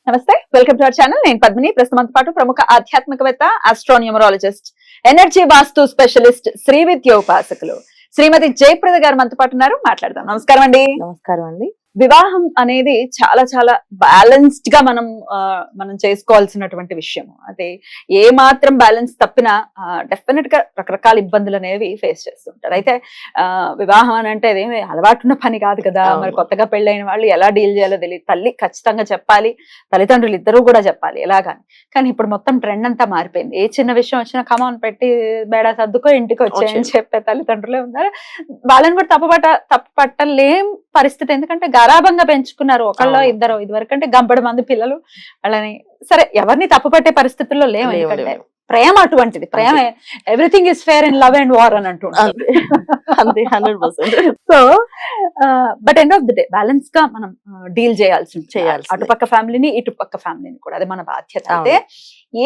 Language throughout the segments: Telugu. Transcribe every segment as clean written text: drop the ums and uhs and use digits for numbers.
నమస్తే, వెల్కమ్ టు అవర్ ఛానల్. నేను పద్మిని. ప్రస్తుతంతో పాటు ప్రముఖ ఆధ్యాత్మికవేత్త, ఆస్ట్రోన్యూమరాలజిస్ట్, ఎనర్జీ వాస్తు స్పెషలిస్ట్, శ్రీ విద్య ఉపాసకులు శ్రీమతి జయప్రద గారు మనతో పాటు ఉన్నారు. మాట్లాడదాం. నమస్కారం అండి. నమస్కారం అండి. వివాహం అనేది చాలా చాలా బ్యాలెన్స్డ్ గా మనం చేసుకోవాల్సినటువంటి విషయం. అదే ఏ మాత్రం బ్యాలెన్స్ తప్పినా డెఫినెట్ గా రకరకాల ఇబ్బందులు అనేవి ఫేస్ చేస్తుంటారు. అయితే వివాహం అని అంటే అదేమి అలవాటున్న పని కాదు కదా. మరి కొత్తగా పెళ్ళైన వాళ్ళు ఎలా డీల్ చేయాలో తెలియదు. తల్లి ఖచ్చితంగా చెప్పాలి, తల్లిదండ్రులు ఇద్దరు కూడా చెప్పాలి ఎలాగాని. కానీ ఇప్పుడు మొత్తం ట్రెండ్ అంతా మారిపోయింది. ఏ చిన్న విషయం వచ్చినా కమాన్ పెట్టి బేడా సర్దుకో ఇంటికి వచ్చాయని చెప్పే తల్లిదండ్రులే ఉన్నారు. వాళ్ళని కూడా తప్పు పట్టలేం పరిస్థితి. ఎందుకంటే గారాబంగా పెంచుకున్నారు ఒకళ్ళ ఇద్దరు. ఇదివరకంటే గంపడి మంది పిల్లలు వాళ్ళని. సరే, ఎవరిని తప్పు పట్టే పరిస్థితుల్లో లేవు. ఎందుకంటే ప్రేమ అటువంటిది. ప్రేమ everything is fair in love and war అని అంటుంటారు. So but end of the day balance గా మనం డీల్ చేయాల్సి అటుపక్క ఫ్యామిలీని ఇటుపక్క ఫ్యామిలీని కూడా. అది మన బాధ్యత. అయితే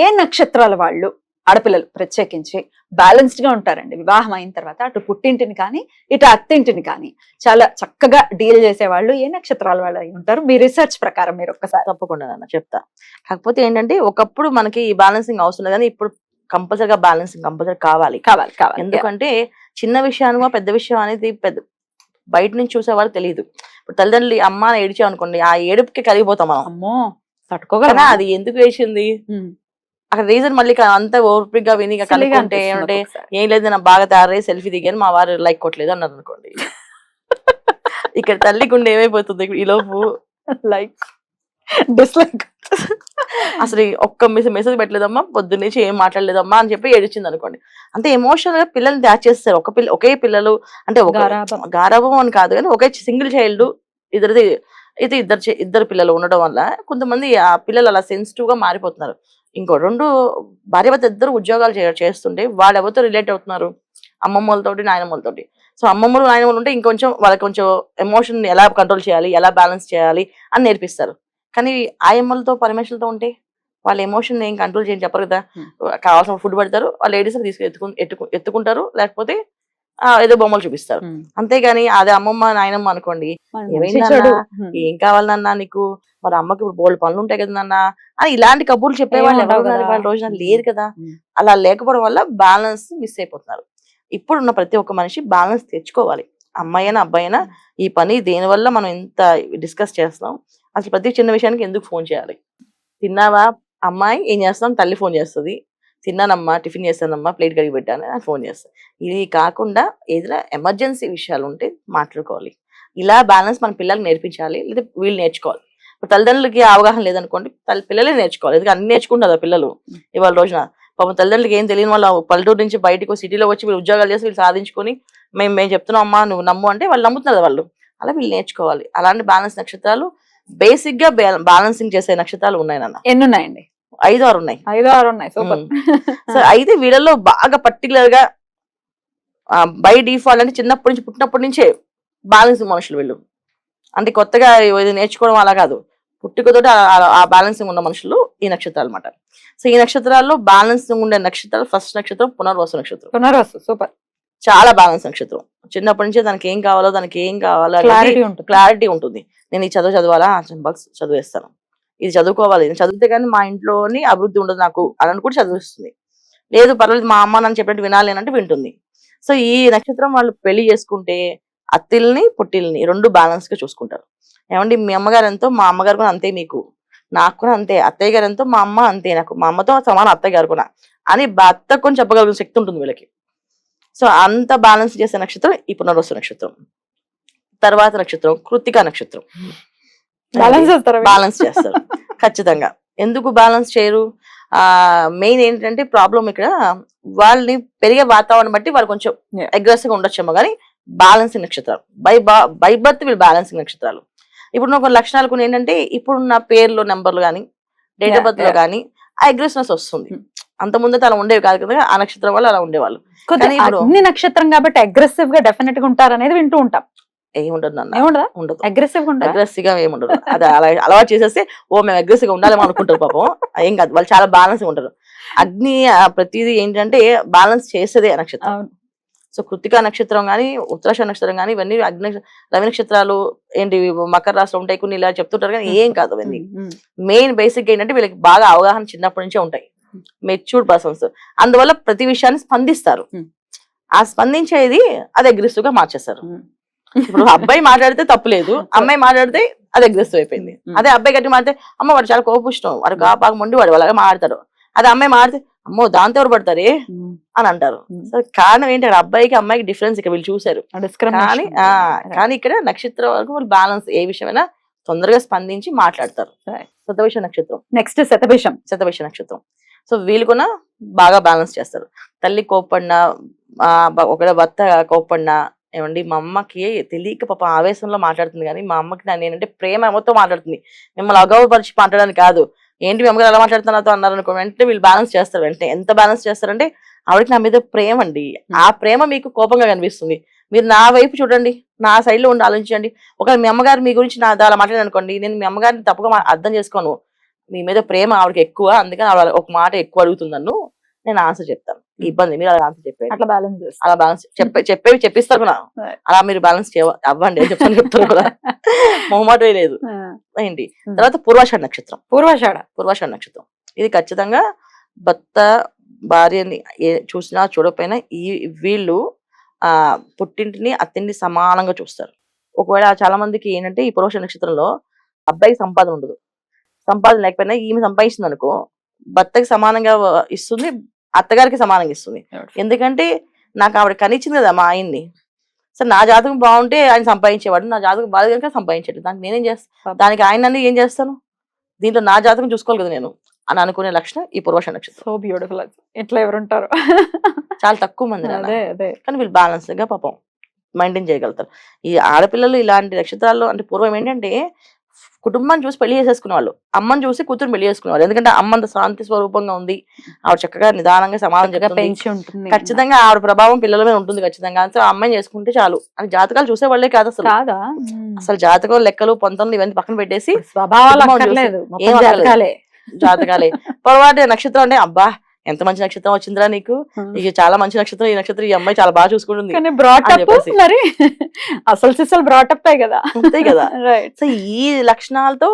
ఏ నక్షత్రాల వాళ్ళు ఆడపిల్లలు ప్రత్యేకించి బ్యాలెన్స్డ్ గా ఉంటారండి వివాహం అయిన తర్వాత. అటు పుట్టింటిని కానీ ఇటు అత్తింటిని కానీ చాలా చక్కగా డీల్ చేసేవాళ్ళు ఏ నక్షత్రాల వాళ్ళు అయి ఉంటారు మీ రీసెర్చ్ ప్రకారం? మీరు ఒక్కసారి. తప్పకుండా నాన్న చెప్తా. కాకపోతే ఏంటంటే ఒకప్పుడు మనకి ఈ బ్యాలెన్సింగ్ అవసరం కానీ ఇప్పుడు కంపల్సరీగా బ్యాలెన్సింగ్ కంపల్సరీ కావాలి. ఎందుకంటే చిన్న విషయాన్ని పెద్ద విషయం అనేది బయట నుంచి చూసేవాళ్ళు తెలియదు. ఇప్పుడు తల్లిదండ్రులు అమ్మ ఏడిచాం అనుకోండి, ఆ ఏడుపుకి కలిగిపోతాం మనం. అమ్మో తట్టుకోగలనా, అది ఎందుకు వేసింది అక్కడ రీజన్ మళ్ళీ అంతా ఓపిక్ గా విని కనుక్కుంటే ఏమంటే ఏం లేదు, నా బాగా తయారై సెల్ఫీ దిగాను, మా వారు లైక్ కొట్టలేదు అన్నారు అనుకోండి. ఇక్కడ తల్లి గుండె ఏమైపోతుంది ఈ లోపు, లైక్ డిస్లైక్. అసలు ఒక్క మెసేజ్ పెట్టలేదమ్మా, పొద్దున్నేసి ఏం మాట్లాడలేదమ్మా అని చెప్పి ఏడిచింది అనుకోండి. అంతే ఎమోషనల్ గా పిల్లల్ని దాచ్ చేస్తారు. ఒకే పిల్లలు అంటే గారాభం అని కాదు కానీ ఒకే సింగిల్ చైల్డ్ ఇద్దరు పిల్లలు ఉండడం వల్ల కొంతమంది ఆ పిల్లలు అలా సెన్సిటివ్ గా మారిపోతున్నారు. ఇంకో రెండు భార్యాభర్త ఇద్దరు ఉద్యోగాలు చేస్తుంటే వాళ్ళు ఎవరితో రిలేట్ అవుతున్నారు? అమ్మమ్మలతోటి నాయనమ్మలతోటి. సో అమ్మమ్మలు నాయనమ్మలు ఉంటే ఇంకొంచెం వాళ్ళకి కొంచెం ఎమోషన్ ఎలా కంట్రోల్ చేయాలి, ఎలా బ్యాలెన్స్ చేయాలి అని నేర్పిస్తారు. కానీ ఆయమ్మలతో పరమేశ్వరులతో ఉంటే వాళ్ళ ఎమోషన్ ఏం కంట్రోల్ చేయని చెప్పరు కదా. కావాల్సిన ఫుడ్ పెడతారు, వాళ్ళు లేడీస్ ఎత్తుకుంటారు, లేకపోతే ఏదో బొమ్మలు చూపిస్తారు. అంతేగాని అదే అమ్మమ్మ నాయనమ్మ అనుకోండి, ఏమైందన్నా, ఏం కావాలన్నా నీకు, మరి అమ్మకి ఇప్పుడు బోల్డ్ పనులు ఉంటాయి కదా నాన్న అని ఇలాంటి కబుర్లు చెప్పేవాళ్ళు ఎవరు వాళ్ళ రోజున లేరు కదా. అలా లేకపోవడం వల్ల బ్యాలెన్స్ మిస్ అయిపోతున్నారు. ఇప్పుడున్న ప్రతి ఒక్క మనిషి బ్యాలెన్స్ తెచ్చుకోవాలి. అమ్మాయి అయినా అబ్బాయి అయినా ఈ పని దేనివల్ల మనం ఇంత డిస్కస్ చేస్తున్నాం, అసలు ప్రతి చిన్న విషయానికి ఎందుకు ఫోన్ చేయాలి? తిన్నావా అమ్మాయి, ఏం చేస్తాం, తల్లి ఫోన్ చేస్తుంది, తిన్నానమ్మా, టిఫిన్ చేస్తానమ్మా, ప్లేట్ కడిగి పెట్టాను అని ఫోన్ చేస్తాను. ఇది కాకుండా ఏదైనా ఎమర్జెన్సీ విషయాలు ఉంటే మాట్లాడుకోవాలి. ఇలా బ్యాలెన్స్ మన పిల్లలకి నేర్పించాలి, లేదా వీళ్ళు నేర్చుకోవాలి. ఇప్పుడు తల్లిదండ్రులకి అవగాహన లేదనుకోండి, పిల్లలే నేర్చుకోవాలి. ఎందుకంటే అన్ని నేర్చుకుంటారు పిల్లలు ఇవాళ రోజున. పాపం తల్లిదండ్రులకి ఏం తెలియని వాళ్ళ పల్లెటూరు నుంచి బయటకు సిటీలో వచ్చి వీళ్ళు ఉద్యోగాలు చేసి వీళ్ళు సాధించుకొని మేము చెప్తున్నాం అమ్మా నువ్వు నమ్ము అంటే వాళ్ళు నమ్ముతున్నారు వాళ్ళు. అలా వీళ్ళు నేర్చుకోవాలి. అలాంటి బ్యాలెన్స్ నక్షత్రాలు బేసిక్ గా బ్యాలెన్సింగ్ చేసే నక్షత్రాలు ఉన్నాయి నాన్న. ఎన్ని ఉన్నాయండి? 5-6 ఉన్నాయి. 5-6 ఉన్నాయి. సూపర్. సో అయితే వీళ్ళలో బాగా పర్టికులర్ గా బై డిఫాల్ట్ అంటే చిన్నప్పటి నుంచి పుట్టినప్పటి నుంచే బ్యాలెన్సింగ్ మనుషులు వీళ్ళు. అంటే కొత్తగా నేర్చుకోవడం అలా కాదు, పుట్టుకతోటి ఆ బ్యాలెన్సింగ్ ఉన్న మనుషులు ఈ నక్షత్రాలు అన్నమాట. సో ఈ నక్షత్రాల్లో బ్యాలెన్సింగ్ ఉండే నక్షత్రాలు ఫస్ట్ నక్షత్రం పునర్వసు నక్షత్రం. పునర్వసు సూపర్, చాలా బ్యాలెన్స్ నక్షత్రం. చిన్నప్పటి నుంచే దానికి ఏం కావాలో క్లారిటీ ఉంటుంది. నేను ఈ చదవాలా, చదివేస్తాను, ఇది చదువుకోవాలి, నేను చదివితే కానీ మా ఇంట్లోని అభివృద్ధి ఉండదు నాకు అని కూడా చదివిస్తుంది. లేదు పర్వాలేదు మా అమ్మ నన్ను చెప్పినట్టు వినాలి అంటే వింటుంది. సో ఈ నక్షత్రం వాళ్ళు పెళ్లి చేసుకుంటే అత్తిల్ని పుట్టిల్ని రెండు బ్యాలెన్స్ గా చూసుకుంటారు. ఏమండి మీ అమ్మగారు ఎంతో మా అమ్మగారు కూడా అంతే, మీకు నాకు కూడా అంతే, అత్తయ్య గారు ఎంతో మా అమ్మ అంతే, నాకు మా అమ్మతో సమానం అత్తయ్య గారు కూడా అని భర్తకు చెప్పగలిగిన శక్తి ఉంటుంది వీళ్ళకి. సో అంత బ్యాలెన్స్ చేసే నక్షత్రం ఈ పునర్వసు నక్షత్రం. తర్వాత నక్షత్రం కృత్తికా నక్షత్రం. బ్యాలెన్స్ చేస్తారు ఖచ్చితంగా. ఎందుకు బ్యాలెన్స్ చేయరు? మెయిన్ ఏంటంటే ప్రాబ్లం ఇక్కడ వాళ్ళని పెరిగే వాతావరణం బట్టి వాళ్ళు కొంచెం అగ్రెసివ్ గా ఉండొచ్చేమో కానీ బ్యాలెన్సింగ్ నక్షత్రాలు బై బర్త్ వీళ్ళు బ్యాలెన్సింగ్ నక్షత్రాలు. ఇప్పుడు కొన్ని లక్షణాలు కొన్ని ఏంటంటే ఇప్పుడున్న పేర్లు నెంబర్లు కానీ డేట్ ఆఫ్ బర్త్ లో కానీ ఆ అగ్రెసివ్నెస్ వస్తుంది. అంత ముందు అలా ఉండేవి కాదు కదా, ఆ నక్షత్రం వాళ్ళు అలా ఉండేవాళ్ళు. అన్ని నక్షత్రం కాబట్టి అగ్రెసివ్ గా డెఫినెట్ గా ఉంటారు అనేది వింటూ ఉంటాం. ఏముండదు అన్న, ఉండదు, అగ్రెసివ్ గా ఏముండదు. అది అలా అలవాటు చేసేస్తే మేము అగ్రెసివ్ గా ఉండాలి అనుకుంటారు. పాపం ఏం కాదు, వాళ్ళు చాలా బ్యాలెన్స్ గా ఉంటారు. అగ్ని ప్రతిదీ ఏంటంటే బ్యాలెన్స్ చేసేదే నక్షత్రం. సో కృతికా నక్షత్రం కానీ ఉత్తరాష నక్షత్రం కానీ ఇవన్నీ రవి నక్షత్రాలు ఏంటి మకర రాశిలో ఉంటాయి కొన్ని ఇలా చెప్తుంటారు కానీ ఏం కాదు అవన్నీ. మెయిన్ బేసిక్ ఏంటంటే వీళ్ళకి బాగా అవగాహన చిన్నప్పటి నుంచే ఉంటాయి, మెచ్యూర్డ్ పర్సన్స్, అందువల్ల ప్రతి విషయాన్ని స్పందిస్తారు. ఆ స్పందించేది అది అగ్రెసివ్ గా మార్చేస్తారు. ఇప్పుడు అబ్బాయి మాట్లాడితే తప్పు లేదు, అమ్మాయి మాట్లాడితే అది అగ్రెసివ్ అయిపోయింది. అదే అబ్బాయి గట్టి మాట్లాడితే అమ్మ వాడు చాలా కోపిష్టం, వాడు బాగా మొండి వాడు అలాగే మాట్లాడతాడు. అదే అమ్మాయి మాట్లాడితే అమ్మో దాంతో ఎవరు పడతారే అని అంటారు. సో కారణం ఏంటి, అక్కడ అబ్బాయికి అమ్మాయికి డిఫరెన్స్ ఇక్కడ వీళ్ళు చూసారు. కానీ ఇక్కడ నక్షత్రం వరకు వాళ్ళు బ్యాలెన్స్ ఏ విషయమైనా తొందరగా స్పందించి మాట్లాడతారు. శతభిష నక్షత్రం నెక్స్ట్ శతభిష నక్షత్రం. సో వీళ్ళు కూడా బాగా బ్యాలెన్స్ చేస్తారు. తల్లి కోప్పడినా ఒక భర్త కోప్పడినా ఏమండి మా అమ్మకి తెలియక పాప ఆవేశంలో మాట్లాడుతుంది కానీ మా అమ్మకి నేను ఏంటంటే ప్రేమ ఏమతో మాట్లాడుతుంది, మిమ్మల్ని అగౌరవపరిచి మాట్లాడడానికి కాదు. ఏంటి మీ అమ్మగారు ఎలా మాట్లాడుతున్నారో అన్నారు అనుకో, వెంటనే వీళ్ళు బ్యాలెన్స్ చేస్తారు. వెంటనే ఎంత బ్యాలెన్స్ చేస్తారంటే ఆవిడకి నా మీద ప్రేమ అండి, ఆ ప్రేమ మీకు కోపంగా కనిపిస్తుంది. మీరు నా వైపు చూడండి, నా సైడ్ లో ఉండి ఆలోచించండి. ఒకవేళ మీ అమ్మగారు మీ గురించి నా అలా మాట్లాడాను అనుకోండి, నేను మీ అమ్మగారిని తప్పుగా అర్థం చేసుకోను, మీ మీద ప్రేమ ఆవిడకి ఎక్కువ, అందుకని ఆవిడ ఒక మాట ఎక్కువ అడుగుతుంది నన్ను, నేను ఆన్సర్ చెప్తాను. ఇబ్బంది మీరు అలా ఆన్సర్ చెప్పేది, అట్లా బ్యాలెన్స్ అలా బ్యాలెన్స్ చెప్పేవి చెప్పిస్తారు కూడా, అలా మీరు బ్యాలెన్స్ అవ్వండి అని చెప్పని చెప్తారు కూడా, మొహమాటమే లేదు. ఏంటి తర్వాత పూర్వాషాఢ నక్షత్రం. పూర్వాషాఢ నక్షత్రం ఇది ఖచ్చితంగా భర్త భార్యని చూసినా చూడకపోయినా వీళ్ళు పుట్టింటిని అత్తింటిని సమానంగా చూస్తారు. ఒకవేళ చాలా మందికి ఏంటంటే ఈ పూర్వాషాఢ నక్షత్రంలో అబ్బాయికి సంపాదన ఉండదు, సంపాదన లేకపోయినా ఈమె సంపాదిస్తుంది అనుకో భర్తకి సమానంగా ఇస్తుంది, అత్తగారికి సమానంగా ఇస్తుంది. ఎందుకంటే నాకు ఆవిడ కనిచ్చింది కదా మా ఆయన్ని. సరే నా జాతకం బాగుంటే ఆయన సంపాదించేవాడు, నా జాతకం బాగా కనుక సంపాదించాడు, దానికి నేనేం చేస్తాను, దానికి ఆయన ఏం చేస్తాను, దీంట్లో నా జాతకం చూసుకోవాలి కదా నేను అని అనుకునే లక్షణం ఈ పూర్వాషాఢ నక్షత్రం. So beautiful. ఇట్లా ఎవరు ఉంటారు, చాలా తక్కువ మంది, కానీ వీళ్ళు బ్యాలెన్స్ గా పాపం మెయింటైన్ చేయగలుగుతారు. ఈ ఆడపిల్లలు ఇలాంటి నక్షత్రాల్లో అంటే పూర్వం ఏంటంటే కుటుంబాన్ని చూసి పెళ్లి చేసేసుకునే వాళ్ళు, అమ్మని చూసి కూతురు పెళ్లి చేసుకునేవాళ్ళు. ఎందుకంటే అమ్మ అంత శాంతి స్వరూపంగా ఉంది, ఆవిడ చక్కగా నిదానంగా సమాధానం పెంచి ఉంటుంది, ఖచ్చితంగా ఆవిడ ప్రభావం పిల్లల మీద ఉంటుంది ఖచ్చితంగా. అంతే అమ్మాయిని చేసుకుంటే చాలు అని జాతకాలు చూసే వాళ్ళే కాదు అసలు. అసలు జాతకం లెక్కలు పొంతలు ఇవన్నీ పక్కన పెట్టేసి జాతకాలే పొరపాటు నక్షత్రం అంటే అబ్బా ఎంత మంచి నక్షత్రం వచ్చిందిరా నీకు, ఇక చాలా మంచి నక్షత్రం, ఈ నక్షత్రం ఈ అమ్మాయి చాలా బాగా చూసుకుంటుంది మరి అసలు సిసలు బ్రాటప్ కదా. అంతే కదా. సో ఈ లక్షణాలతో